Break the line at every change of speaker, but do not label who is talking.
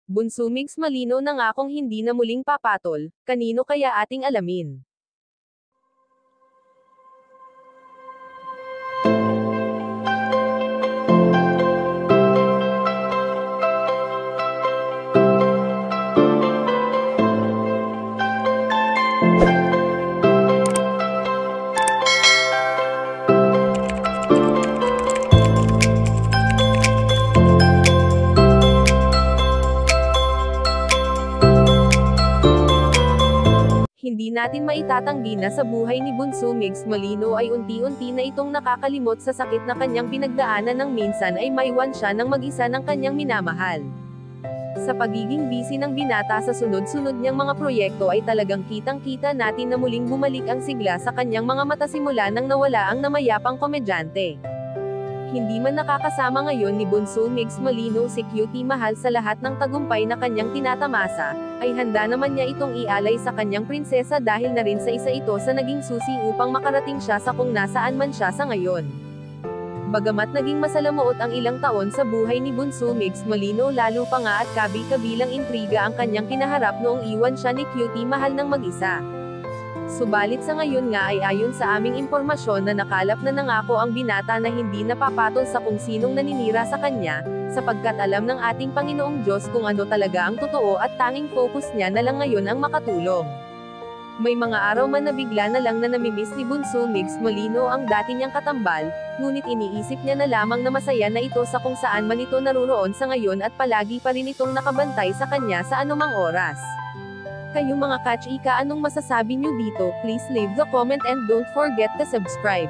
Bunso Migs malino na nga kung hindi na muling papatol, kanino kaya ating alamin. Hindi natin maitatanggi na sa buhay ni Bunso Migs Malino ay unti-unti na itong nakakalimot sa sakit na kanyang pinagdaanan nang minsan ay maiwan siya ng mag-isa ng kanyang minamahal. Sa pagiging busy ng binata sa sunod-sunod niyang mga proyekto ay talagang kitang-kita natin na muling bumalik ang sigla sa kanyang mga mata simula nang nawala ang namayapang komedyante. Hindi man nakakasama ngayon ni Bunso Migs Malino si Cutie Mahal sa lahat ng tagumpay na kanyang tinatamasa, ay handa naman niya itong ialay sa kanyang prinsesa dahil na rin sa isa ito sa naging susi upang makarating siya sa kung nasaan man siya sa ngayon. Bagamat naging masalamuot ang ilang taon sa buhay ni Bunso Migs Malino lalo pa nga at kabi-kabilang intriga ang kanyang kinaharap noong iwan siya ni Cutie Mahal ng mag-isa. Subalit sa ngayon nga ay ayon sa aming impormasyon na nakalap na nangako ang binata na hindi napapatol sa kung sinong naninira sa kanya, sapagkat alam ng ating Panginoong Diyos kung ano talaga ang totoo at tanging focus niya na lang ngayon ang makatulong. May mga araw man na bigla na lang na namimiss ni Bunso Migs Malino ang dati niyang katambal, ngunit iniisip niya na lamang na masaya na ito sa kung saan man ito naruroon sa ngayon at palagi pa rin itong nakabantay sa kanya sa anumang oras. Kayong mga ka-chika, anong masasabi niyo dito? Please leave the comment and don't forget to subscribe.